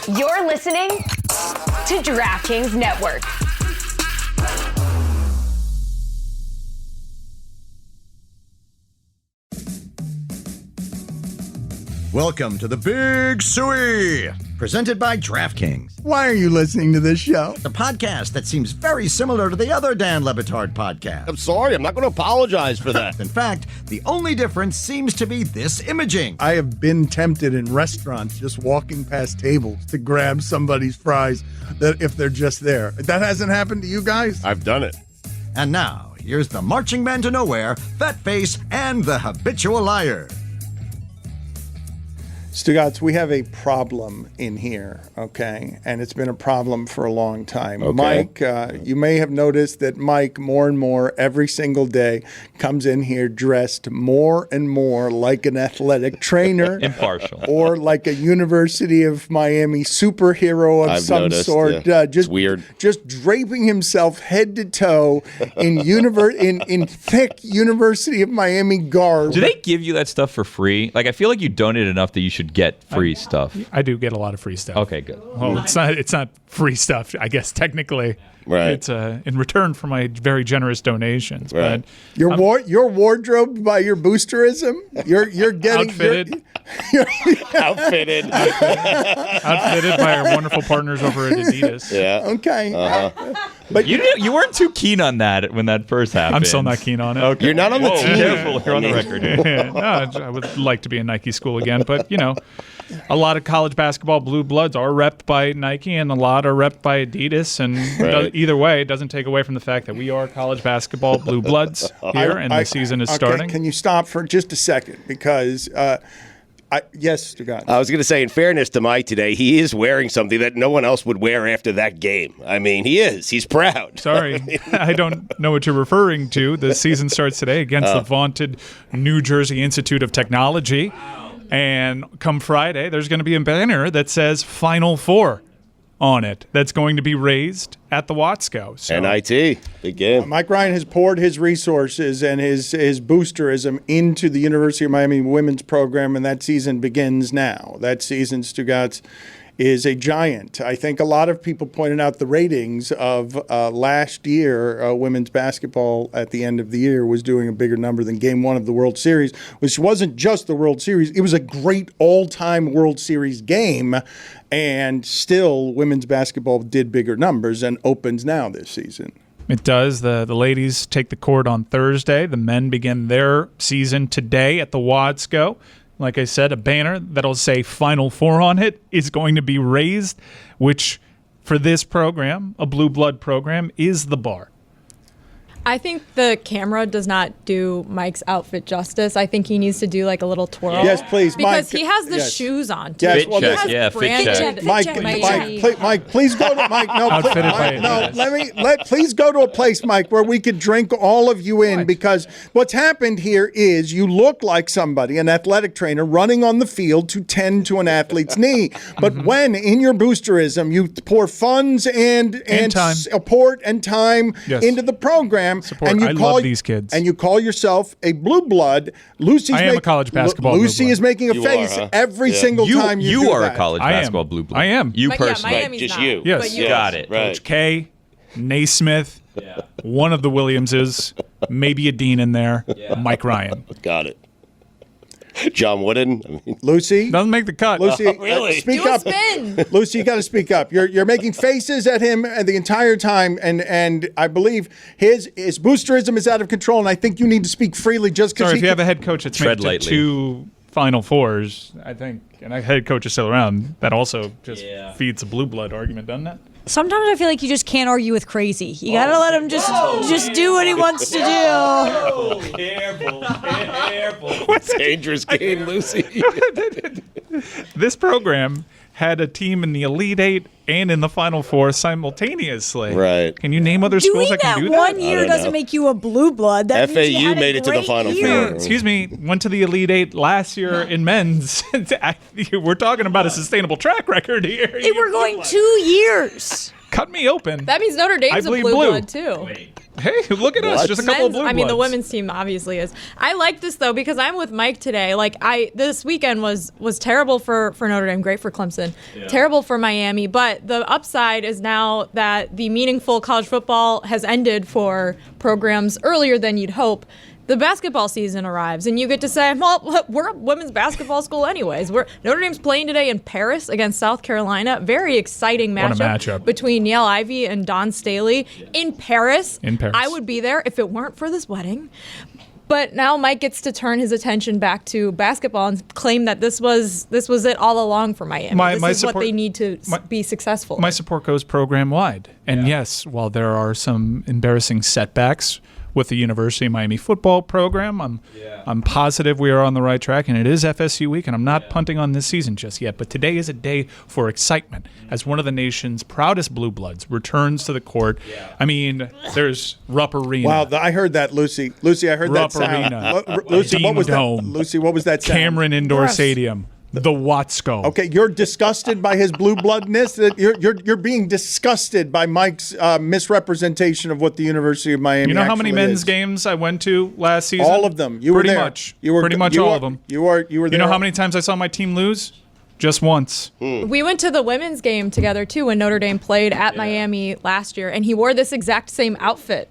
You're listening to DraftKings Network. Welcome to the Big Suey, presented by DraftKings, Why are you listening to this show? the podcast that seems very similar to the other Dan Le Batard podcast. I'm sorry, I'm not going to apologize for that. In fact, the only difference seems to be this imaging. I have been tempted in restaurants just walking past tables to grab somebody's fries that if they're just there. That hasn't happened to you guys? I've done it. And now, here's the marching man to nowhere, Fat Face, and the habitual liar. Stugotz, we have a problem in here, okay? And it's been a problem for a long time. Okay. Mike, you may have noticed that Mike, more and more, every single day, comes in here dressed more and more like an athletic trainer. Impartial. Or like a University of Miami superhero of I've some noticed, sort. yeah. Just It's weird. Just draping himself head to toe in in thick University of Miami garb. Do they give you that stuff for free? Like, I feel like you donate enough that you should get free stuff. I do get a lot of free stuff. Okay, good. Well, it's not free stuff, I guess technically. Right. It's in return for my very generous donations. Right. But You're wardrobed by your boosterism. You're getting outfitted, Outfitted. outfitted by our wonderful partners over at Adidas. Yeah. Okay. But You weren't too keen on that when that first happened. I'm still not keen on it. Okay. You're not on the Whoa, team. Careful, you're on the record. No, I would like to be in Nike school again, but a lot of college basketball blue bloods are repped by Nike, and a lot are repped by Adidas. And Right. either way, it doesn't take away from the fact that we are college basketball blue bloods here, and the season is okay, starting. Can you stop for just a second? Because, yes, Stugotz. I was going to say, in fairness to Mike today, he is wearing something that no one else would wear after that game. I mean, he is. He's proud. Sorry, I don't know what you're referring to. The season starts today against the vaunted New Jersey Institute of Technology. And come Friday, there's going to be a banner that says Final Four on it that's going to be raised at the Watsco. So NIT. Big game. Mike Ryan has poured his resources and his boosterism into the University of Miami women's program, and that season begins now. That season, Stugotz, is a giant. I think a lot of people pointed out the ratings of last year. Women's basketball at the end of the year was doing a bigger number than Game 1 of the World Series, which wasn't just the World Series. It was a great all-time World Series game, and still women's basketball did bigger numbers and opens now this season. it does. The ladies take the court on Thursday. The men begin their season today at the Watsco. Like I said, a banner that'll say Final Four on it is going to be raised, which for this program, a blue blood program, is the bar. I think the camera does not do Mike's outfit justice. I think he needs to do like a little twirl. Yes, please, Because Mike. he has the Yes. shoes on, too. Yes, Fit well, check, He has yeah, fit branded check. Mike, please go to Mike. No, Outfitted please, by Mike, no. Adidas. Please go to a place, Mike, where we could drink all of you in, because what's happened here is you look like somebody, an athletic trainer, running on the field to tend to an athlete's knee. But when in your boosterism you pour funds and time. support and time Yes. into the program, Support. and you I call love these kids. and you call yourself a blue blood, Lucy's I am a college basketball Lucy blue blood. is making a You face are, huh? every Yeah. single time you do are that. a college I am. basketball blue blood. I am. You But yeah, personally. Miami's just not. you. Yes. But you Got it. Right. Coach K, Naismith, one of the Williamses, maybe a Dean in there, Mike Ryan. Got it. John Wooden. I mean, Lucy, Doesn't make the cut. Lucy, really? speak Do a up. spin. Lucy, you got to speak up. You're making faces at him the entire time, and I believe his boosterism is out of control, and I think you need to speak freely just because Sorry, if you have a head coach that's Tread made it to lightly. 2 Final Fours, I think, and a head coach is still around, that also just feeds a blue blood argument, doesn't it? Sometimes I feel like you just can't argue with crazy. You gotta let him just do what he wants to do. Careful. dangerous game, Lucy. This program had a team in the Elite Eight and in the Final Four simultaneously. Right. Can you name other schools Doing that can that do one that? year don't doesn't know. make you a blue blood. That means you FAU had a made it to the great Final year. Four. Excuse me, went to the Elite Eight last year in men's. We're talking about a sustainable track record here. They were going 2 years. Cut me open. That means Notre Dame's I a bleed blue blue. blood too. Hey, look at us. Just a couple of blue I mean, the bloods. women's team obviously is. I like this though because I'm with Mike today. Like this weekend was terrible for Notre Dame, great for Clemson, terrible for Miami. But the upside is now that the meaningful college football has ended for programs earlier than you'd hope. The basketball season arrives, and you get to say, well, we're a women's basketball school anyways. Notre Dame's playing today in Paris against South Carolina. Very exciting What a matchup, matchup. between Niele Ivey and Dawn Staley in Paris. In Paris. I would be there if it weren't for this wedding. But now Mike gets to turn his attention back to basketball and claim that this was it all along for Miami. This is what they need to be successful. My support goes program-wide. And yes, while there are some embarrassing setbacks with the University of Miami football program, I'm positive we are on the right track, and it is FSU week, and I'm not punting on this season just yet. But today is a day for excitement as one of the nation's proudest blue bloods returns to the court. I mean, there's Rupp Arena. Wow, I heard that, Lucy. Lucy, I heard Rupp that sound. Arena. Lucy, what Dean was Dome. that? Lucy, what was that sound? Cameron Indoor Yes. Stadium. The Watsco. Okay, you're disgusted by his blue bloodness. You're being disgusted by Mike's misrepresentation of what the University of Miami. You know how many actually men's is. games I went to last season? All of them. You were pretty there. much. You were pretty much all of them. You were there. You know how many times I saw my team lose? Just once. We went to the women's game together too when Notre Dame played at Miami last year, and he wore this exact same outfit.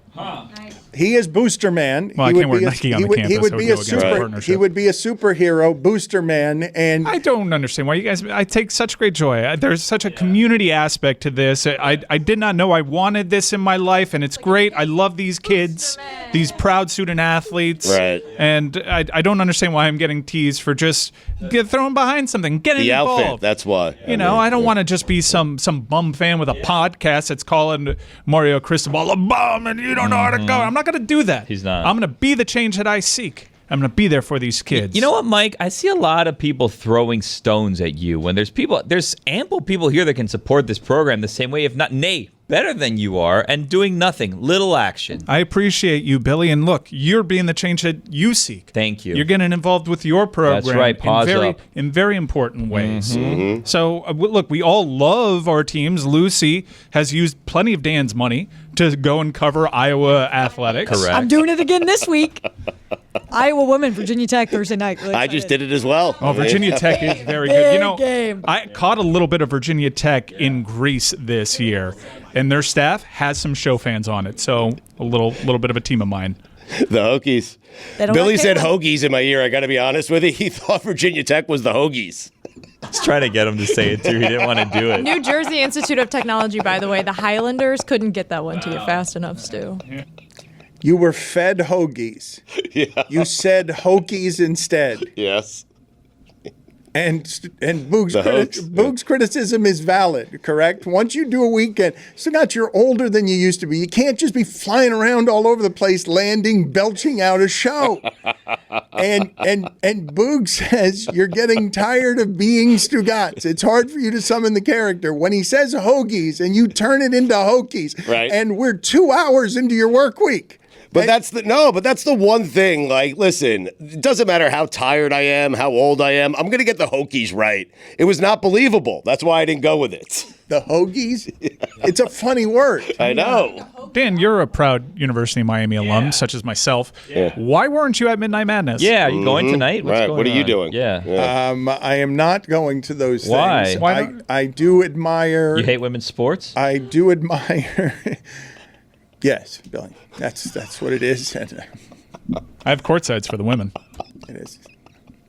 He is Booster Man. Well, I can't wear Nike on the campus. He would That be would a go against super. our partnership. He would be a superhero, Booster Man, and I don't understand why you guys. I take such great joy. There's such a community aspect to this. I did not know I wanted this in my life, and it's great. I love these kids, these proud student athletes. Right. And I don't understand why I'm getting teased for just throwing behind something, getting The involved. outfit, that's why. You know, I don't want to just be some bum fan with a podcast that's calling Mario Cristobal a bum and you don't know how to go. I'm not going to do that. He's not. I'm going to be the change that I seek. I'm going to be there for these kids. You know what, Mike? I see a lot of people throwing stones at you when there's ample people here that can support this program the same way, if not, nay, better than you are, and doing nothing, little action. I appreciate you, Billy. And look, you're being the change that you seek. Thank you. You're getting involved with your program. That's right. Pause up. In very important ways. So, look, we all love our teams. Lucy has used plenty of Dan's money to go and cover Iowa athletics. Correct. I'm doing it again this week. Iowa women, Virginia Tech Thursday night. Really I just did it as well. Oh, Virginia Tech is very good. You know, game. I caught a little bit of Virginia Tech in Greece this year, and their staff has some show fans on it. So a little bit of a team of mine. The Hokies. They don't Billy like said Caitlin. Hokies in my ear. I got to be honest with you. He thought Virginia Tech was the Hokies. I was trying to get him to say it too. He didn't want to do it. New Jersey Institute of Technology, by the way, the Highlanders couldn't get that one to you fast enough, Stu. you were fed hoagies. Yeah. You said Hokies instead. Yes. And Boog's, The hoax. Boog's criticism is valid, correct? Once you do a weekend, Stugotz, you're older than you used to be. You can't just be flying around all over the place, landing, belching out a show. and Boog says you're getting tired of being Stugotz. It's hard for you to summon the character. When he says hoagies and you turn it into Hokies, Right. and we're 2 hours into your work week. But that's the one thing. Like, listen, it doesn't matter how tired I am, how old I am. I'm gonna get the Hokies right. It was not believable. That's why I didn't go with it. The hoagies? It's a funny word. I know. Dan, you're a proud University of Miami alum, such as myself. Why weren't you at Midnight Madness? Yeah, are you going tonight? What's Right. going What are you on? doing? Yeah. I am not going to those Why? things. Why not? I do admire. You hate women's sports? I do admire. Yes, Billy. That's what it is. And, I have courtsides for the women. it is.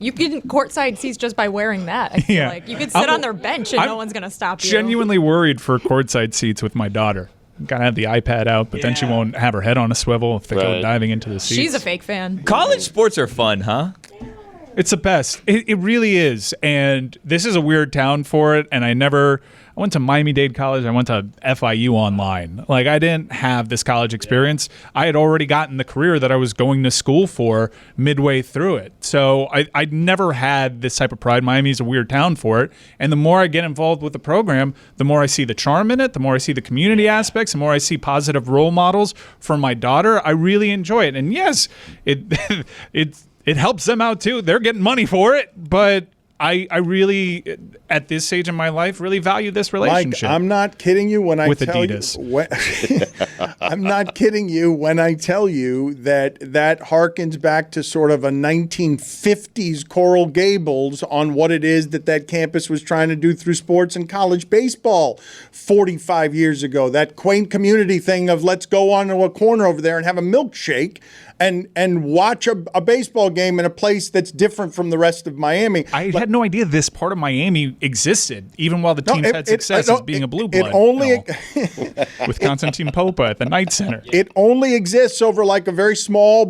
You get courtside seats just by wearing that. I feel Yeah. like you could sit on their bench and I'm no one's gonna stop you. Genuinely worried for courtside seats with my daughter. Gotta have the iPad out, but then she won't have her head on a swivel if they go Right. diving into the seats. She's a fake fan. College sports are fun, huh? It's the best. It really is. And this is a weird town for it. And I went to Miami-Dade College. I went to FIU online. Like, I didn't have this college experience. I had already gotten the career that I was going to school for midway through it. So I'd never had this type of pride. Miami's a weird town for it. And the more I get involved with the program, the more I see the charm in it, the more I see the community aspects, the more I see positive role models for my daughter. I really enjoy it. And yes, it helps them out too. They're getting money for it, but I really, at this stage in my life, really value this relationship. Mike, I'm not kidding you when I with tell Adidas. I'm not kidding you when I tell you that harkens back to sort of a 1950s Coral Gables on what it is that campus was trying to do through sports and college baseball 45 years ago. That quaint community thing of let's go on to a corner over there and have a milkshake and watch a baseball game in a place that's different from the rest of Miami. I had no idea this part of Miami existed, even while the teams had success as being a blue blood. With Constantine Popa at the Knight Center. It only exists over like a very small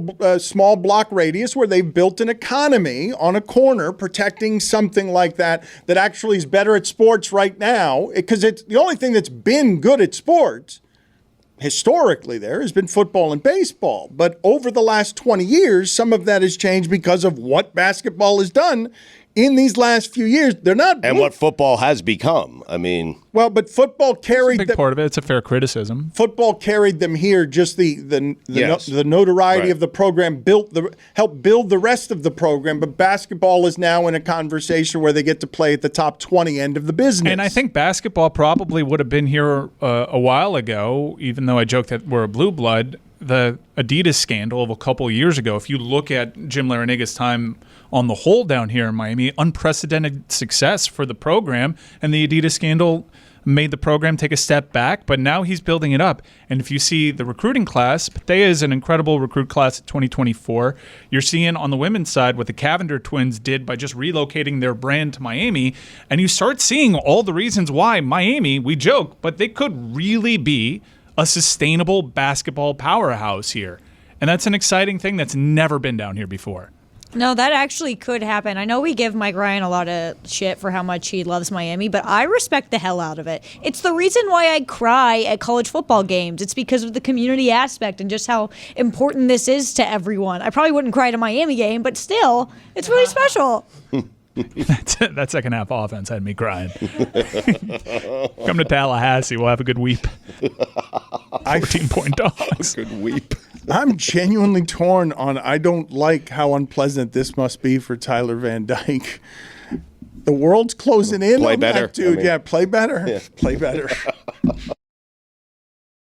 block radius where they've built an economy on a corner protecting something like that actually is better at sports right now, because it's the only thing that's been good at sports historically there has been football and baseball. But over the last 20 years, some of that has changed because of what basketball has done in these last few years. They're not and what football has become. I mean, well, but football carried a big part of it. It's a fair criticism. Football carried them here. Just the notoriety of the program helped build the rest of the program. But basketball is now in a conversation where they get to play at the top 20 end of the business. And I think basketball probably would have been here a while ago, even though I joked that we're a blue blood. The Adidas scandal of a couple of years ago, if you look at Jim Larrañaga's time on the whole down here in Miami, unprecedented success for the program, and the Adidas scandal made the program take a step back, but now he's building it up. And if you see the recruiting class, Patea is an incredible recruit class at 2024. You're seeing on the women's side what the Cavender twins did by just relocating their brand to Miami, and you start seeing all the reasons why Miami, we joke, but they could really be a sustainable basketball powerhouse here. And that's an exciting thing that's never been down here before. No, that actually could happen. I know we give Mike Ryan a lot of shit for how much he loves Miami, but I respect the hell out of it. It's the reason why I cry at college football games. It's because of the community aspect and just how important this is to everyone. I probably wouldn't cry at a Miami game, but still, it's really special. that second half offense had me crying. Come to Tallahassee, we'll have a good weep. 14-point dogs. Good weep. I'm genuinely torn on. I don't like how unpleasant this must be for Tyler Van Dyke. The world's closing in play on better. that dude. I mean, play better. Yeah. Play better.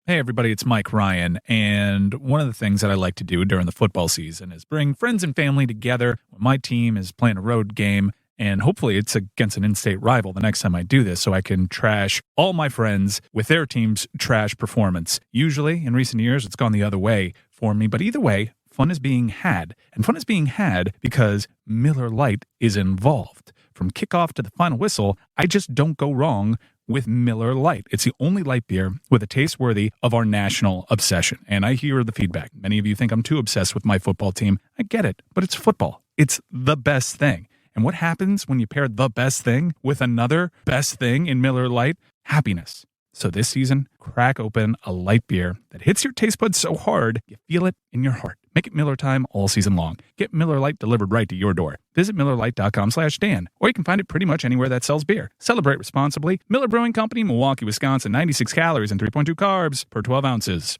Hey everybody, it's Mike Ryan, and one of the things that I like to do during the football season is bring friends and family together when my team is playing a road game, and hopefully it's against an in-state rival the next time I do this so I can trash all my friends with their team's trash performance. Usually, in recent years, it's gone the other way for me, but either way, fun is being had, and fun is being had because Miller Lite is involved. From kickoff to the final whistle, I just don't go wrong with Miller Lite. It's the only light beer with a taste worthy of our national obsession. And I hear the feedback. Many of you think I'm too obsessed with my football team. I get it, but it's football. It's the best thing. And what happens when you pair the best thing with another best thing in Miller Lite? Happiness. So this season, crack open a light beer that hits your taste buds so hard, you feel it in your heart. Make it Miller time all season long. Get Miller Lite delivered right to your door. Visit MillerLite.com/Dan, or you can find it pretty much anywhere that sells beer. Celebrate responsibly. Miller Brewing Company, Milwaukee, Wisconsin. 96 calories and 3.2 carbs per 12 ounces.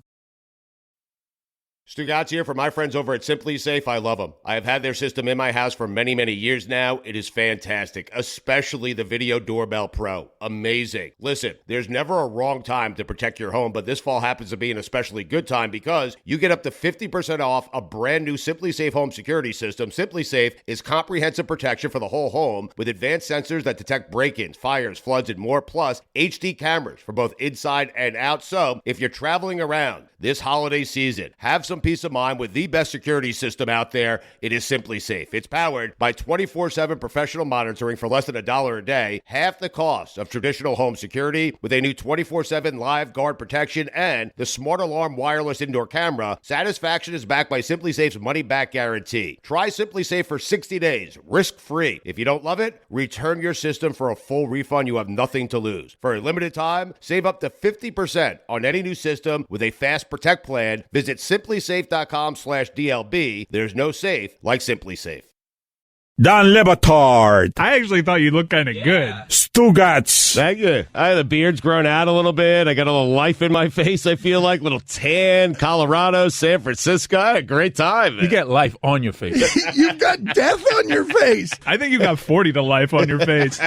Stugotz here for my friends over at Simply Safe. I love them. I have had their system in my house for many, many years now. It is fantastic, especially the Video Doorbell Pro. Amazing. Listen, there's never a wrong time to protect your home, but this fall happens to be an especially good time because you get up to 50% off a brand new Simply Safe home security system. Simply Safe is comprehensive protection for the whole home with advanced sensors that detect break-ins, fires, floods, and more, plus HD cameras for both inside and out. So if you're traveling around this holiday season, have some peace of mind with the best security system out there. It is Simply Safe. It's powered by 24/7 professional monitoring for less than $1 a day, half the cost of traditional home security, with a new 24/7 live guard protection and the Smart Alarm wireless indoor camera. Satisfaction is backed by Simply Safe's money-back guarantee. Try Simply Safe for 60 days, risk-free. If you don't love it, return your system for a full refund. You have nothing to lose. For a limited time, save up to 50% on any new system with a fast protect plan. Visit simplysafe.com/DLB. There's no safe like Simply Safe. Don Le Batard. I actually thought you looked kind of good. Stugotz. Thank you. The beard's grown out a little bit. I got a little life in my face, I feel like. Little tan, Colorado, San Francisco. I had a great time, man. You got life on your face. You've got death on your face. I think you got 40 to life on your face.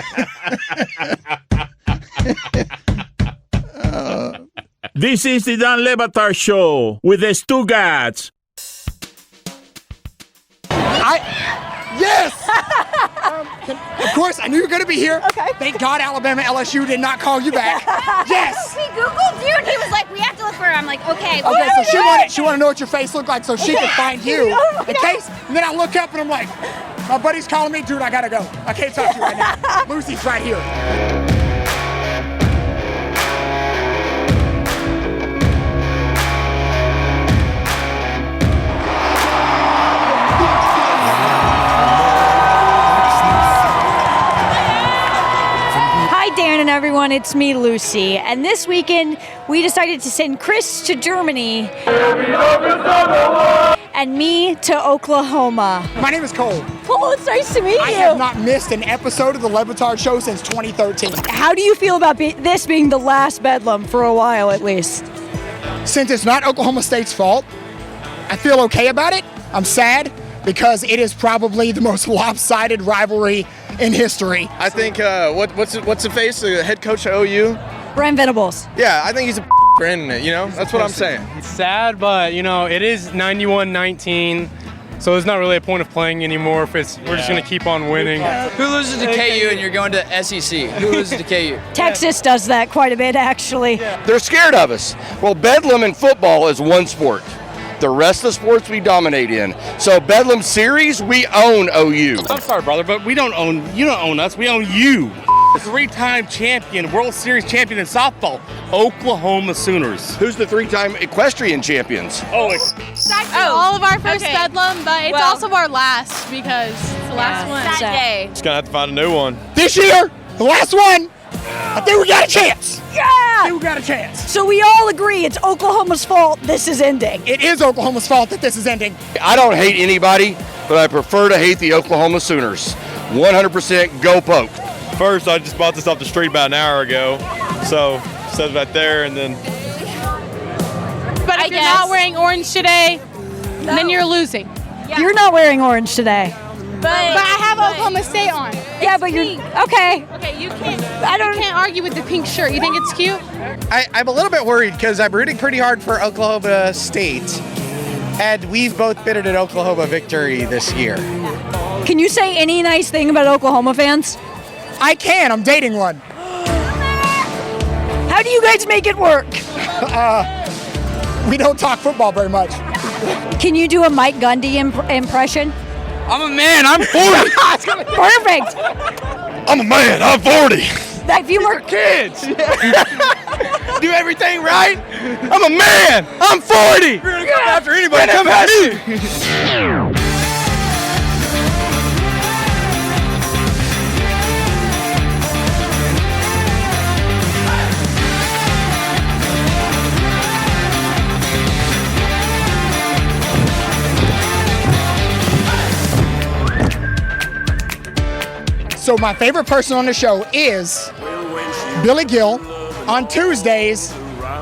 This is the Don Le Batard Show with the Stugotz. Yes! Of course, I knew you were going to be here. Okay. Thank God Alabama LSU did not call you back. Yes! We Googled you, and he was like, we have to look for her. I'm like, okay. Okay, so she wanted to know what your face looked like so she could find you in case. And then I look up and I'm like, my buddy's calling me. Dude, I got to go. I can't talk to you right now. Lucy's right here. Dan and everyone, it's me, Lucy. And this weekend, we decided to send Chris to Germany and me to Oklahoma. My name is Cole. Cole, it's nice to meet you. I have not missed an episode of the Le Batard Show since 2013. How do you feel about this being the last Bedlam for a while, at least? Since it's not Oklahoma State's fault, I feel okay about it. I'm sad because it is probably the most lopsided rivalry in history. I think what's the face? The head coach at OU? Brent Venables. Yeah, I think he's a for ending it. You know, that's what I'm saying. It's sad, but it is 91-19. So there's not really a point of playing anymore if we're just going to keep on winning. Who loses to KU and you're going to SEC? Who loses to KU? Texas does that quite a bit, actually. They're scared of us. Well, Bedlam in football is one sport. The rest of the sports we dominate in. So Bedlam series, we own OU. I'm sorry, brother, but you don't own us. We own you. Three-time champion, World Series champion in softball, Oklahoma Sooners. Who's the three-time equestrian champions? It's actually all of our first Bedlam, but it's also our last because it's the last one. That day. Just gonna have to find a new one. This year, the last one, I think we got a chance. Yeah! I think we got a chance. So we all agree it's Oklahoma's fault this is ending. It is Oklahoma's fault that this is ending. I don't hate anybody, but I prefer to hate the Oklahoma Sooners. 100% go Poke. First, I just bought this off the street about an hour ago. So, it says right there, and then... But if you're not wearing orange today, then you're losing. Yeah. You're not wearing orange today. But I have Oklahoma State on. Yeah, but you're okay. Okay, you can't argue with the pink shirt. You think it's cute? I'm a little bit worried because I'm rooting pretty hard for Oklahoma State, and we've both been at an Oklahoma victory this year. Can you say any nice thing about Oklahoma fans? I can. I'm dating one. How do you guys make it work? We don't talk football very much. Can you do a Mike Gundy impression? I'm a man. I'm 40. Perfect. I'm a man. I'm 40. That few more Kids. Do everything right. I'm a man. I'm 40. You're gonna come after anybody. Come at me. So my favorite person on the show is Billy Gill on Tuesdays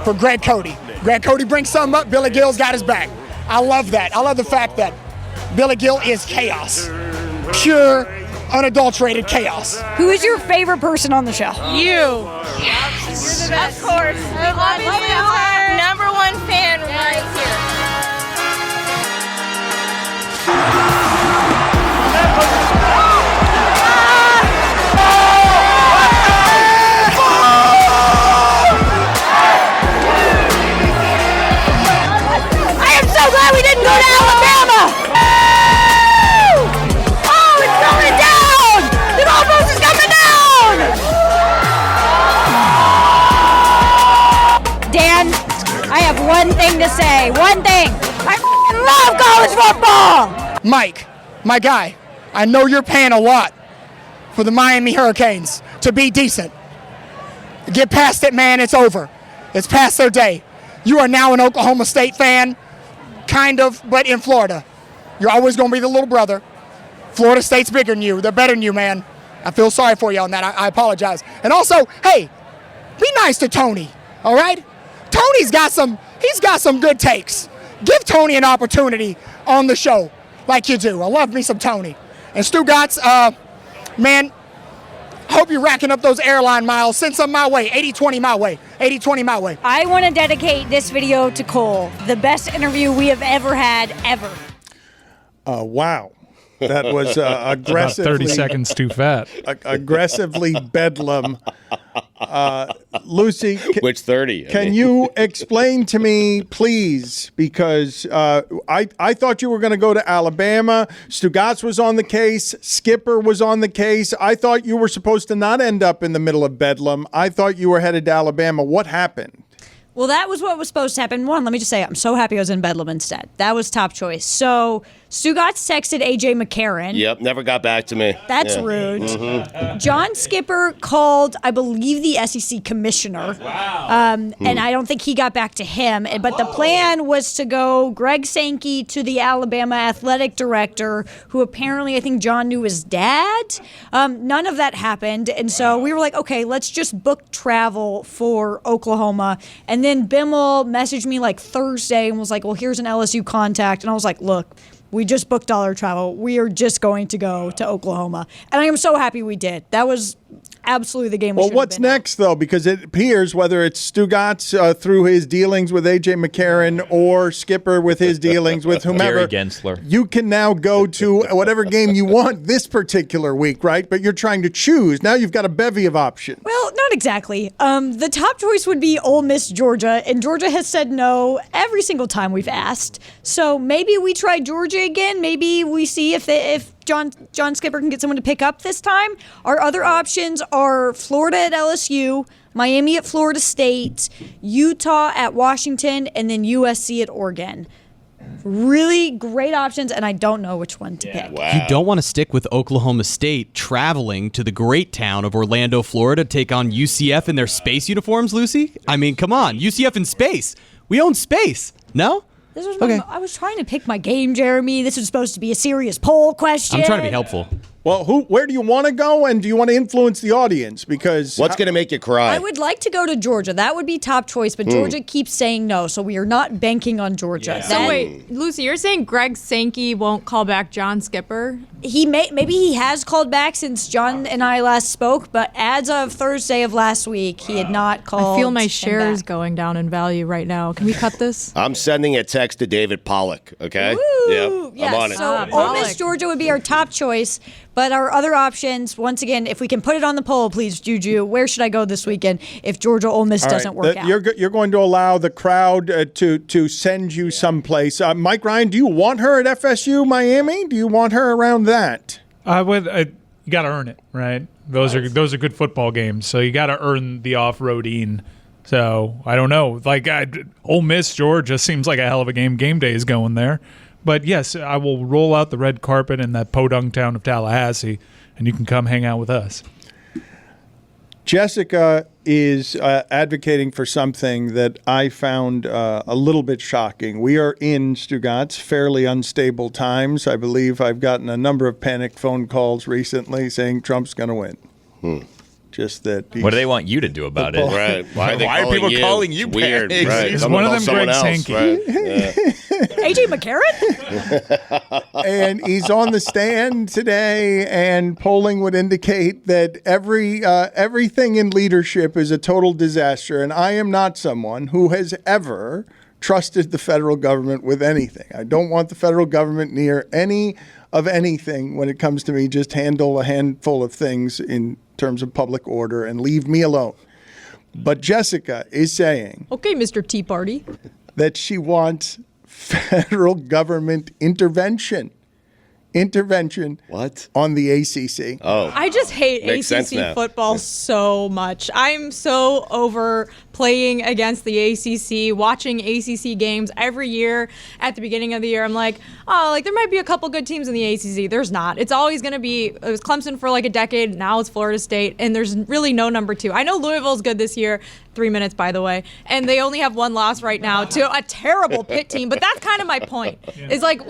for Greg Cody. Greg Cody brings something up, Billy Gill's got his back. I love that. I love the fact that Billy Gill is chaos. Pure, unadulterated chaos. Who is your favorite person on the show? You. Yes. You're the best. Of course. Love you. Number one fan right here. So glad we didn't go to Alabama! Oh, it's coming down! The goalpost is coming down! Dan, I have one thing to say. One thing. I love college football! Mike, my guy, I know you're paying a lot for the Miami Hurricanes to be decent. Get past it, man. It's over. It's past their day. You are now an Oklahoma State fan. Kind of, but in Florida. You're always going to be the little brother. Florida State's bigger than you. They're better than you, man. I feel sorry for you on that. I apologize. And also, hey, be nice to Tony, all right? Tony's got some good takes. Give Tony an opportunity on the show like you do. I love me some Tony. And Stugotz, man, hope you're racking up those airline miles. Send some my way. 80-20 my way. 80-20 my way. I want to dedicate this video to Cole. The best interview we have ever had, ever. Wow. That was aggressively. About 30 seconds too fat. Aggressively Bedlam. Lucy. Which 30? Can you explain to me, please, because I thought you were going to go to Alabama. Stugotz was on the case. Skipper was on the case. I thought you were supposed to not end up in the middle of Bedlam. I thought you were headed to Alabama. What happened? Well, that was what was supposed to happen. One, let me just say, I'm so happy I was in Bedlam instead. That was top choice. So Stugotz texted AJ McCarron. Yep, never got back to me. That's rude. John Skipper called, I believe, the SEC commissioner. Wow. And I don't think he got back to him. But the plan was to go Greg Sankey to the Alabama athletic director, who apparently I think John knew his dad. None of that happened. And so we were like, okay, let's just book travel for Oklahoma. And then Bimmel messaged me like Thursday and was like, well, here's an LSU contact. And I was like, look, we just booked all our travel. We are just going to go to Oklahoma. And I am so happy we did. That was absolutely the game we should have been what's next, though? Because it appears, whether it's Stugotz through his dealings with AJ McCarron or Skipper with his dealings with whomever, Gary Gensler, you can now go to whatever game you want this particular week, right? But you're trying to choose. Now you've got a bevy of options. Well, not exactly. The top choice would be Ole Miss, Georgia, and Georgia has said no every single time we've asked. So maybe we try Georgia again. Maybe we see if John Skipper can get someone to pick up this time. Our other options are Florida at LSU, Miami at Florida State, Utah at Washington, and then USC at Oregon. Really great options, and I don't know which one to pick. Wow. You don't want to stick with Oklahoma State traveling to the great town of Orlando, Florida, to take on UCF in their space uniforms, Lucy? I mean, come on, UCF in space. We own space. No? This was I was trying to pick my game, Jeremy. This was supposed to be a serious poll question. I'm trying to be helpful. Well, where do you want to go, and do you want to influence the audience? Because what's going to make you cry? I would like to go to Georgia. That would be top choice, but Georgia keeps saying no, so we are not banking on Georgia. Yeah. So wait, Lucy, you're saying Greg Sankey won't call back John Skipper? Maybe he has called back since John and I last spoke, but as of Thursday of last week, he had not called. I feel my shares going down in value right now. Can we cut this? I'm sending a text to David Pollock. Okay. Woo! Yeah, I'm on it. So Ole Miss, Georgia would be our top choice. But our other options, once again, if we can put it on the poll, please, Juju, where should I go this weekend if Georgia Ole Miss doesn't work out? You're going to allow the crowd to send you someplace. Mike Ryan, do you want her at FSU, Miami? Do you want her around that? I would. You got to earn it, right? Those are good football games, so you got to earn the off-roading. So I don't know. Like Ole Miss, Georgia seems like a hell of a game. Game day is going there. But yes, I will roll out the red carpet in that podunk town of Tallahassee, and you can come hang out with us. Jessica is advocating for something that I found a little bit shocking. We are in Stugotz, fairly unstable times. I believe I've gotten a number of panic phone calls recently saying Trump's going to win. Just that. What do they want you to do about it? Right. Why are people calling you weird? panics? Right. Is one of them Greg Sankey? Right. Yeah. AJ McCarron? And he's on the stand today, and polling would indicate that everything in leadership is a total disaster. And I am not someone who has ever trusted the federal government with anything. I don't want the federal government near any of anything when it comes to me. Just handle a handful of things in terms of public order and leave me alone. But Jessica is saying, okay, Mr. Tea Party, that she wants federal government intervention what? On the ACC. Oh, I just hate ACC football so much. I'm so over playing against the ACC, watching ACC games every year. At the beginning of the year, I'm like, oh, like there might be a couple good teams in the ACC. There's not. It's always going to be, it was Clemson for like a decade. Now it's Florida State, and there's really no number two. I know Louisville's good this year. 3 minutes, by the way. And they only have one loss right now to a terrible Pitt team. But that's kind of my point. Is like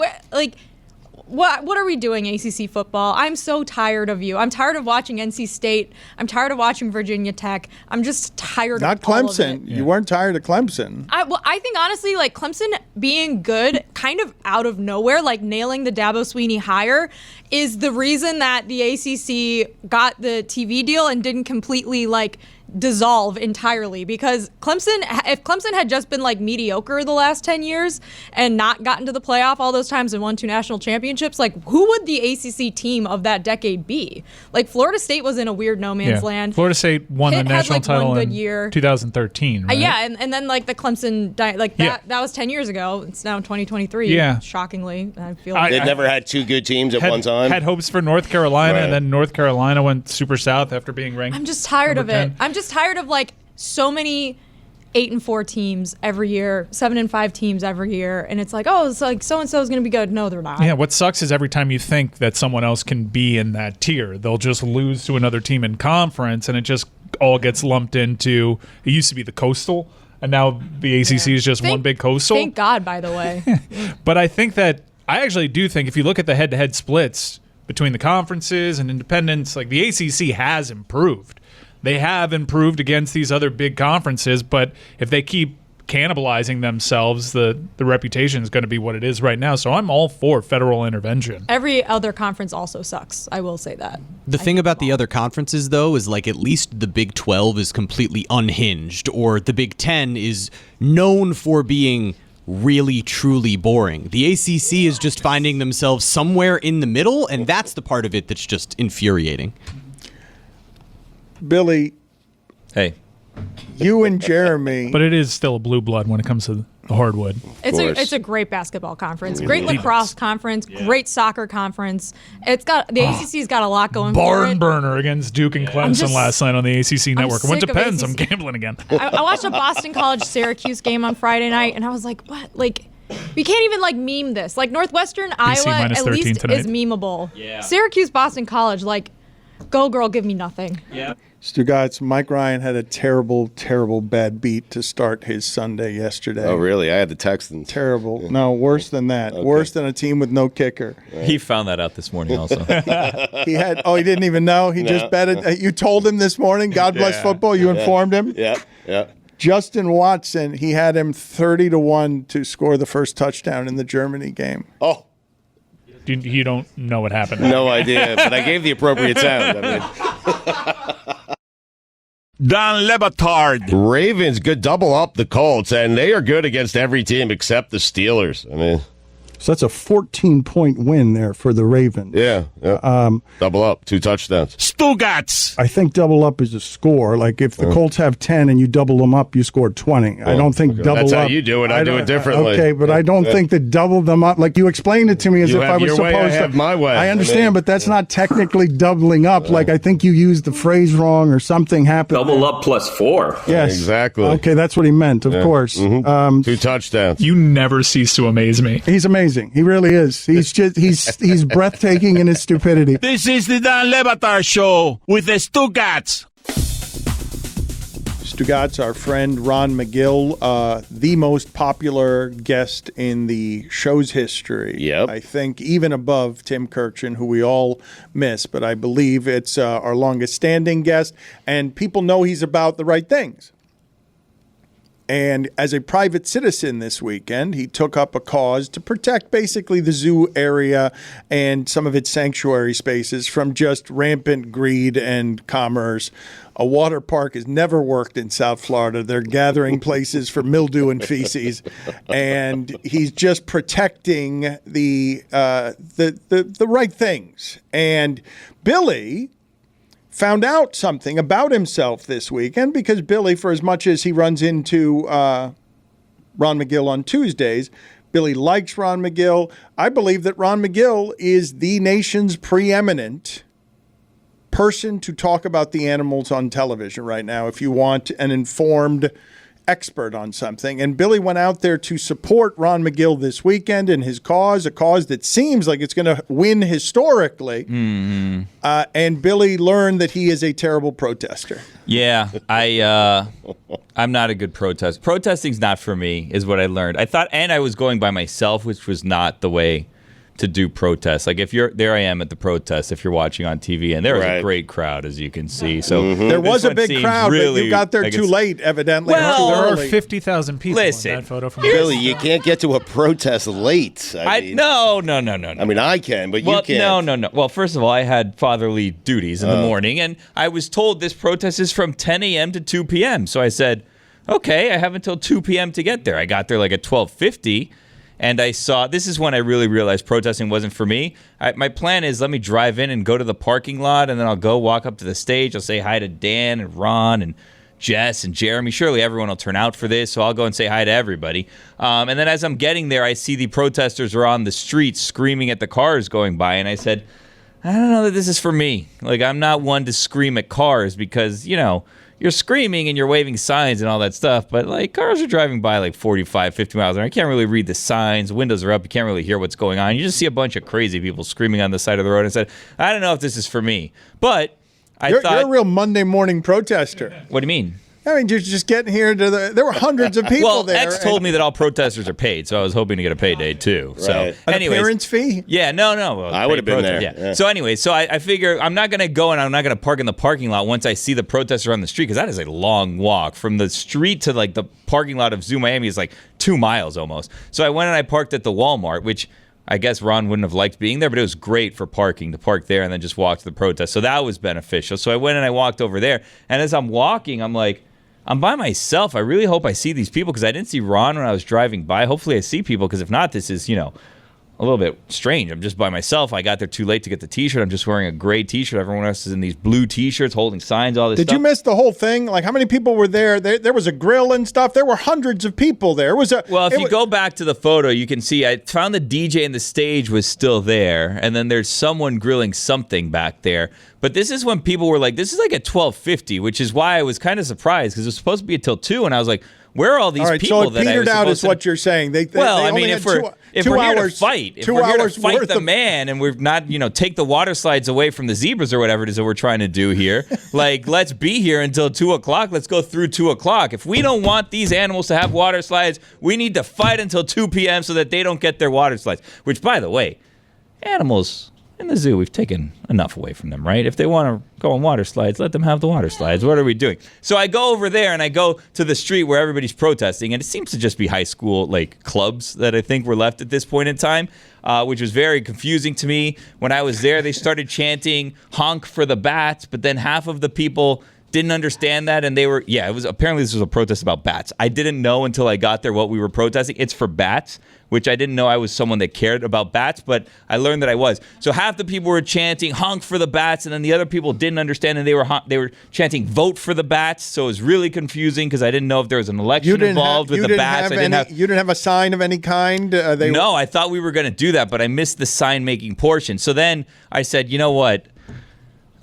what are we doing, ACC football? I'm so tired of you. I'm tired of watching NC State. I'm tired of watching Virginia Tech. I'm just tired Not of all of Clemson. it. You weren't tired of Clemson. I think honestly, like Clemson being good kind of out of nowhere, like nailing the Dabo Sweeney hire, is the reason that the ACC got the TV deal and didn't completely like dissolve entirely, because if Clemson had just been like mediocre the last 10 years and not gotten to the playoff all those times and won 2 national championships, like who would the ACC team of that decade be? Like Florida State was in a weird no man's land. Florida State won the national title one good in year. 2013, right? Yeah, and then like the Clemson, that was 10 years ago. It's now 2023. Yeah. Shockingly, I feel like They've never had 2 good teams at one time. Had hopes for North Carolina, Right. and then North Carolina went super south after being ranked. I'm just tired of number it. 10. I'm just tired of like so many 8-4 teams every year, 7-5 teams every year, and it's like, oh, it's like so and so is going to be good. No, they're not. Yeah, what sucks is every time you think that someone else can be in that tier, they'll just lose to another team in conference, and it just all gets lumped into. It used to be the Coastal, and now the ACC is just one big Coastal. Thank God, by the way. But I actually do think if you look at the head-to-head splits between the conferences and independents, like the ACC has improved. They have improved against these other big conferences, but if they keep cannibalizing themselves, the reputation is going to be what it is right now. So I'm all for federal intervention. Every other conference also sucks. I will say that. The thing about the other conferences, though, is like at least the Big 12 is completely unhinged, or the Big 10 is known for being really, truly boring. The ACC is just finding themselves somewhere in the middle, and that's the part of it that's just infuriating. Billy. Hey. You and Jeremy. But it is still a blue blood when it comes to the hardwood. It's a great basketball conference, great lacrosse conference, great soccer conference. It's got the ACC's got a lot going for Barn it. burner against Duke and Clemson last night on the ACC network. I went to sick of Penn's. I'm ACC. gambling again. I watched a Boston College Syracuse game on Friday night, and I was like, what? Like, we can't even like meme this. Like Northwestern Iowa at least tonight. is memeable. Yeah. Syracuse Boston College, like, go girl, give me nothing. Yeah. Stugotz, Mike Ryan had a terrible, terrible bad beat to start his Sunday yesterday. Oh, really? I had the Texans. Terrible. Yeah. No, worse than that. Okay. Worse than a team with no kicker. He found that out this morning also. He didn't even know. He just betted. You told him this morning, God bless football. You informed him? Yeah. Justin Watson, he had him 30-1 to score the first touchdown in the Germany game. Oh. You don't know what happened. No idea, but I gave the appropriate sound. I Dan Le Batard. Ravens could double up the Colts, and they are good against every team except the Steelers. I mean, so that's a 14-point win there for the Ravens. Yeah. Double up, 2 touchdowns. Stugotz. I think double up is a score. Like if the Colts have 10 and you double them up, you score 20. I don't think double That's up. how you do it. I do it differently. Okay, but I don't think that double them up. Like you explained it to me as You if have I was your supposed way, I to. have my way. I understand, but that's not technically doubling up. Like I think you used the phrase wrong or something happened. Double up plus 4. Yes, exactly. Okay, that's what he meant. Of course. 2 touchdowns. You never cease to amaze me. He's amazing. He really is. He's just he's breathtaking in his stupidity. This is the Dan Le Batard Show with the Stugotz. Stugotz, our friend Ron McGill, the most popular guest in the show's history. Yep. I think even above Tim Kirchin, who we all miss, but I believe it's our longest standing guest, and people know he's about the right things. And as a private citizen this weekend, he took up a cause to protect basically the zoo area and some of its sanctuary spaces from just rampant greed and commerce. A water park has never worked in South Florida. They're gathering places for mildew and feces, and he's just protecting the right things. And Billy found out something about himself this weekend because Billy, for as much as he runs into Ron McGill on Tuesdays, Billy likes Ron McGill. I believe that Ron McGill is the nation's preeminent person to talk about the animals on television right now if you want an informed expert on something. And Billy went out there to support Ron McGill this weekend in his cause, a cause that seems like it's going to win historically. Mm-hmm. And Billy learned that he is a terrible protester. Yeah, I'm not a good protester. Protesting's not for me, is what I learned. I thought, and I was going by myself, which was not the way to do protests. Like if you're there, I am at the protest. If you're watching on TV, and there was a Right. great crowd, as you can see. So There was this a one big seems crowd, but really you got there like too it's- late, evidently. Well, too There are early. 50,000 people Listen, in that photo from Billy, you can't get to a protest late. No. I mean, I can, but Well, you can't. no. Well, first of all, I had fatherly duties in the morning, and I was told this protest is from 10 a.m. to 2 p.m. So I said, okay, I have until 2 p.m. to get there. I got there like at 12:50, and I saw, this is when I really realized protesting wasn't for me. My plan is let me drive in and go to the parking lot, and then I'll go walk up to the stage. I'll say hi to Dan and Ron and Jess and Jeremy. Surely everyone will turn out for this, so I'll go and say hi to everybody. And then as I'm getting there, I see the protesters are on the street screaming at the cars going by, and I said, I don't know that this is for me. Like, I'm not one to scream at cars because, you know, you're screaming and you're waving signs and all that stuff, but like cars are driving by like 45, 50 miles an hour. I can't really read the signs. Windows are up. You can't really hear what's going on. You just see a bunch of crazy people screaming on the side of the road. And said, I don't know if this is for me, but You're a real Monday morning protester. What do you mean? I mean, you're just getting here to there were hundreds of people well, there. X told me that all protesters are paid, so I was hoping to get a payday too. So, An anyways, appearance fee? Yeah, no. Well, I would have been there. Yeah. So anyway, so I figure I'm not going to go and I'm not going to park in the parking lot once I see the protester on the street, because that is a long walk. From the street to like the parking lot of Zoo Miami is like 2 miles almost. So I went and I parked at the Walmart, which I guess Ron wouldn't have liked being there, but it was great for parking, to park there and then just walk to the protest. So that was beneficial. So I went and I walked over there. And as I'm walking, I'm like, I'm by myself. I really hope I see these people, because I didn't see Ron when I was driving by. Hopefully I see people, because if not, this is, you know, a little bit strange. I'm just by myself. I got there too late to get the T-shirt. I'm just wearing a gray T-shirt. Everyone else is in these blue T-shirts holding signs, all this Did stuff. you miss the whole thing? Like, how many people were there? There was a grill and stuff. There were hundreds of people there. It was a Well, if you go back to the photo, you can see I found the DJ and the stage was still there, and then there's someone grilling something back there. But this is when people were like, this is like at 12:50, which is why I was kind of surprised, because it was supposed to be until 2, and I was like, where are all these people so it that I petered was out supposed is to... what you're saying. They Well, they I mean, only if had we're two here to hours, fight, if 2 we're here to hours fight worth the of- man, and we're not, you know, take the water slides away from the zebras or whatever it is that we're trying to do here, like, let's be here until 2 o'clock. Let's go through 2 o'clock. If we don't want these animals to have water slides, we need to fight until 2 p.m. so that they don't get their water slides. Which, by the way, animals in the zoo, we've taken enough away from them, right? If they want to go on water slides, let them have the water slides. What are we doing? So I go over there and I go to the street where everybody's protesting, and it seems to just be high school like clubs that I think were left at this point in time, which was very confusing to me. When I was there, they started chanting "honk for the bats," but then half of the people didn't understand that, and they were, it was, apparently this was a protest about bats. I didn't know until I got there what we were protesting. It's for bats, which I didn't know I was someone that cared about bats, but I learned that I was. So half the people were chanting honk for the bats, and then the other people didn't understand, and they were chanting vote for the bats. So it was really confusing, because I didn't know if there was an election involved with the bats. You didn't have a sign of any kind? No, I thought we were going to do that, but I missed the sign-making portion. So then I said, you know what?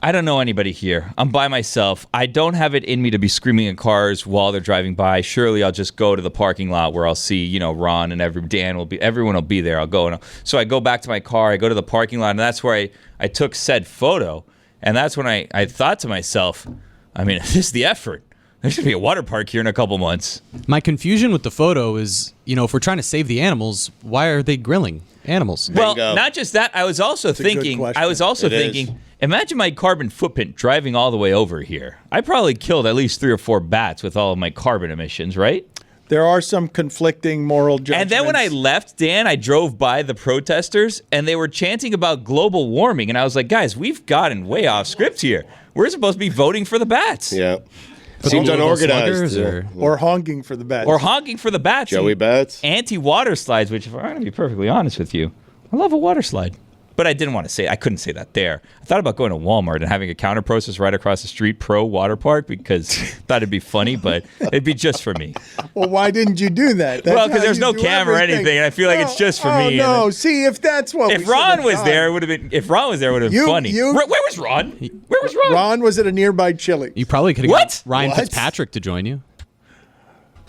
I don't know anybody here. I'm by myself. I don't have it in me to be screaming at cars while they're driving by. Surely I'll just go to the parking lot where I'll see, you know, Ron and everyone will be there. I'll go. So I go back to my car. I go to the parking lot, and that's where I took said photo. And that's when I thought to myself, I mean, this is the effort. There should be a water park here in a couple months. My confusion with the photo is, you know, if we're trying to save the animals, why are they grilling animals? Well, not just that. I was also thinking, imagine my carbon footprint driving all the way over here. I probably killed at least 3 or 4 bats with all of my carbon emissions, right? There are some conflicting moral judgments. And then when I left, Dan, I drove by the protesters, and they were chanting about global warming. And I was like, guys, we've gotten way off script here. We're supposed to be voting for the bats. Yeah. Seems unorganized. Or honking for the bats. Or honking for the bats. Joey bats. Anti-water slides, which, if I'm going to be perfectly honest with you, I love a water slide. But I didn't want to say, I couldn't say that there. I thought about going to Walmart and having a counter process right across the street, pro water park, because I thought it'd be funny, but it'd be just for me. Well, why didn't you do that? Well, because there's no camera or anything, and I feel like it's just for me. Oh, no. See, if that's what if Ron was there, it would have been. If Ron was there, it would have been funny. Where was Ron? Where was Ron? Ron was at a nearby Chili's. You probably could have got Ryan Fitzpatrick to join you.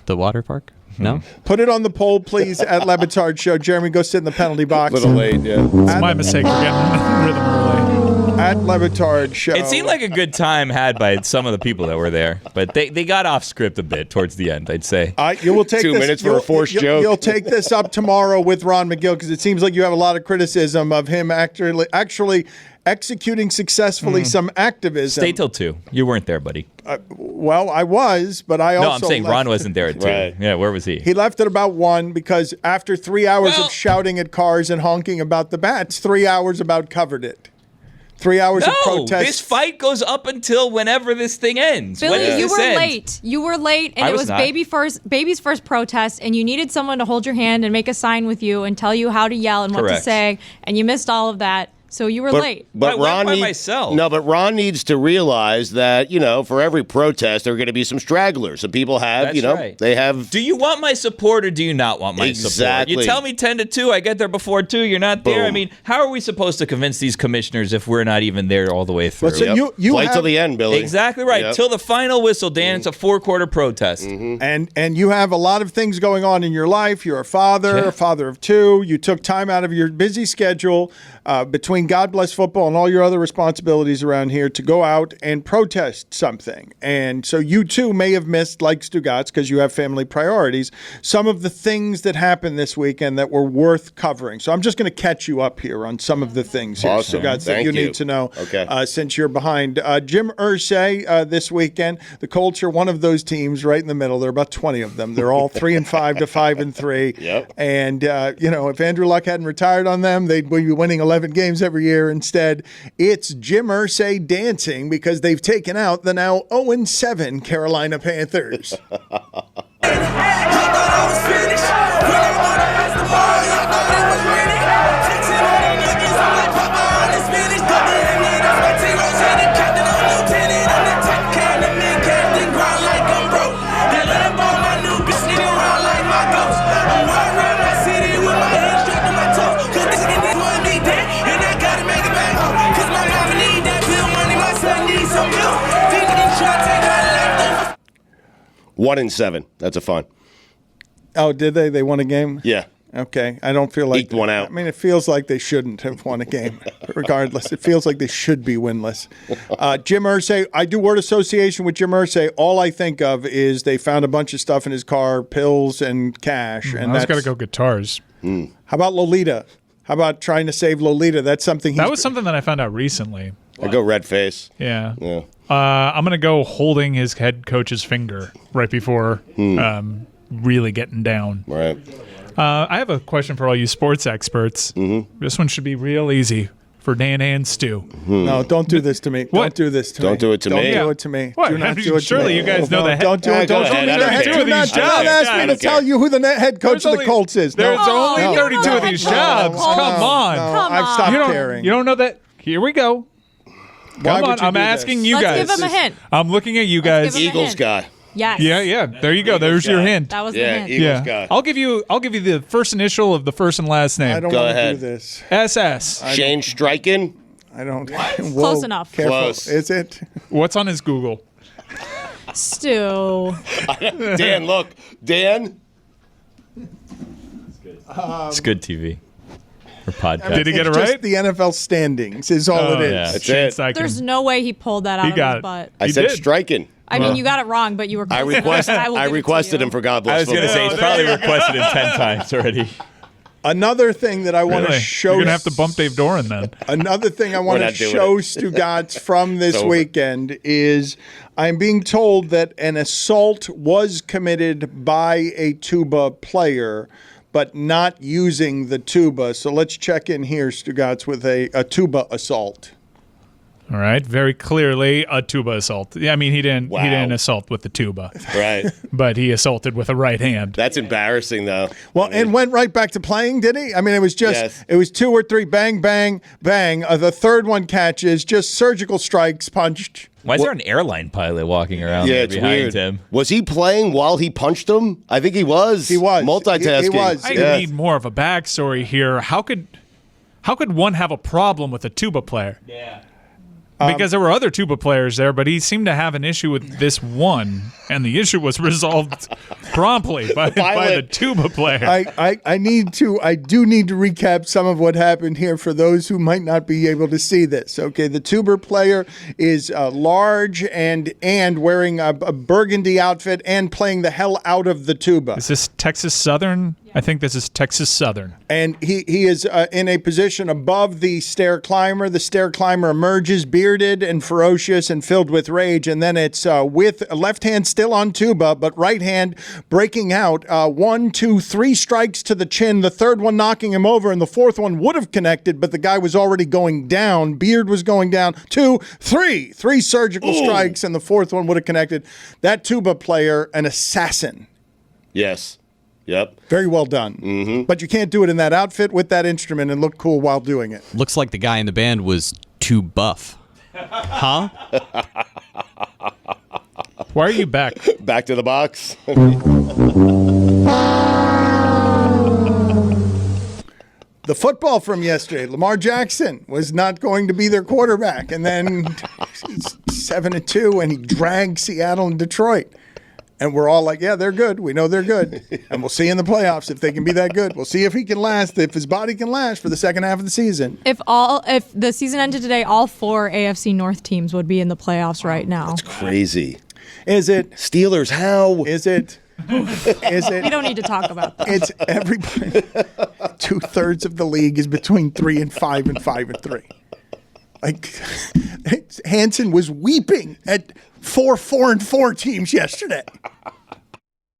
The water park? No? Put it on the poll, please, at Le Batard Show. Jeremy, go sit in the penalty box. A little late, yeah. It's my mistake for getting rhythm early. at Le Batard Show. It seemed like a good time had by some of the people that were there, but they got off script a bit towards the end, I'd say. You will take 2 minutes for a forced joke. You'll take this up tomorrow with Ron McGill because it seems like you have a lot of criticism of him actually executing successfully some activism. Stay till 2. You weren't there, buddy. Well, I was, but I also No, I'm saying left. Ron wasn't there at 2. Right. Yeah, where was he? He left at about 1 because after 3 hours of shouting at cars and honking about the bats, 3 hours about covered it. 3 hours of protest. This fight goes up until whenever this thing ends. When Billy, does you this were end? late. You were late, and I it was was not. baby's first protest, and you needed someone to hold your hand and make a sign with you and tell you how to yell and what to Correct. say, and you missed all of that. So you were late. But I went Ron by need- myself. No, but Ron needs to realize that, for every protest, there are going to be some stragglers. And people have, That's right. they have. Do you want my support or do you not want my support? Exactly. You tell me 10 to 2, I get there before 2, you're not there. Boom. I mean, how are we supposed to convince these commissioners if we're not even there all the way through? Listen, you Play have, till the end, Billy. Exactly right. Yep. Till the final whistle, Dan. It's a 4-quarter protest. and you have a lot of things going on in your life. You're a father, Yeah. a father of 2. You took time out of your busy schedule between God Bless Football and all your other responsibilities around here to go out and protest something. And so you too may have missed, like Stugotz, because you have family priorities, some of the things that happened this weekend that were worth covering. So I'm just going to catch you up here on some of the things here, Awesome. Stugotz, that Thank you you. need to know Okay. since you're behind. Jim Irsay this weekend, the Colts are one of those teams right in the middle. There are about 20 of them. They're all 3-5 to 5-3. Yep. And, if Andrew Luck hadn't retired on them, they'd be winning 11 games every year. Instead, it's Jim Irsay dancing because they've taken out the now 0-7 Carolina Panthers. One in 7. That's a fun. Oh, did they? They won a game? Yeah. Okay. I don't feel like Eked one out. I mean, it feels like they shouldn't have won a game. Regardless, it feels like they should be winless. Jim Irsay, I do word association with Jim Irsay. All I think of is they found a bunch of stuff in his car, pills and cash. And I was that's going to go guitars. How about Lolita? How about trying to save Lolita? That's something That was something that I found out recently. I go red face. Yeah. Yeah. I'm going to go holding his head coach's finger right before really getting down. Right. I have a question for all you sports experts. This one should be real easy for Dan and Stu. No, don't do this to me. What? Don't do this to me. Don't do it to me. Don't do it to me. What? Do not do it to Surely me. you guys know No, the head. Don't do it. Go Don't ahead. do I don't it. care. Do not ask me to don't tell care. you who the head coach of the Colts is. There's No. only No. 32 of these jobs. No. Come on. No. Come I've on. stopped caring. You don't know that? Here we go. Why Come would on. you I'm do asking this? you Let's guys. give him a hint. I'm looking at you guys. give him a Eagles hint. guy. Yes. Yeah. There you go. There's your guy. hint. That was the Yeah, hint. Eagles guy. I'll give you the first initial of the first and last name. I don't Go want to ahead. do this. SS. Shane Steichen. I don't. Close enough. Careful. Close. Is it? What's on his Google? Stu. Dan, look. Dan. It's good TV. Or podcast. Did he get it It's just right? the NFL standings is all it is. yeah. That's Shane it. Steichen. There's no way he pulled that out He of got his it. butt. I He said did. Steichen. I mean, you got it wrong, but you were close I enough. requested him for God Bless I was going to say, he's Football. probably requested him 10 times already. Another thing that I want to Really? show. You're going to have to bump Dave Doran then. Another thing I want to not doing show it. Stugotz from this over. weekend is I'm being told that an assault was committed by a tuba player, but not using the tuba. So let's check in here, Stugotz, with a tuba assault. All right. Very clearly a tuba assault. Yeah, I mean, he didn't assault with the tuba, Right. but he assaulted with a right hand. That's embarrassing, though. Well, and went right back to playing, did he? I mean, it was just, Yes. it was 2 or 3, bang, bang, bang. The third one catches, just surgical strikes, punched. Why is there an airline pilot walking around Yeah, there it's behind weird. him? Was he playing while he punched him? I think he was. He was. Multitasking. He was. I Yeah. need more of a backstory here. How could one have a problem with a tuba player? Yeah. Because there were other tuba players there, but he seemed to have an issue with this one, and the issue was resolved promptly by the tuba player. I do need to recap some of what happened here for those who might not be able to see this. Okay, the tuba player is large and wearing a burgundy outfit and playing the hell out of the tuba. Is this Texas Southern? I think this is Texas Southern. And he is in a position above the stair climber. The stair climber emerges bearded and ferocious and filled with rage. And then it's with left hand still on tuba, but right hand breaking out. 1, 2, 3 strikes to the chin. The third one knocking him over, and the fourth one would have connected, but the guy was already going down. Beard was going down. 2, 3. 3 surgical strikes, and the fourth one would have connected. That tuba player, an assassin. Yes. Yep. Very well done. Mm-hmm. But you can't do it in that outfit with that instrument and look cool while doing it. Looks like the guy in the band was too buff. Huh? Why are you back? Back to the box. The football from yesterday, Lamar Jackson was not going to be their quarterback. And then 7-2, and he dragged Seattle and Detroit. And we're all like, yeah, they're good. We know they're good. And we'll see in the playoffs if they can be that good. We'll see if he can last, if his body can last for the second half of the season. If the season ended today, all 4 AFC North teams would be in the playoffs right now. That's crazy. Is it? Steelers, how? Is it? Is it? We don't need to talk about that. It's everybody. 2/3 of the league is between 3 and 5 and 5 and 3. Like, Hansen was weeping at 4 and 4 teams yesterday.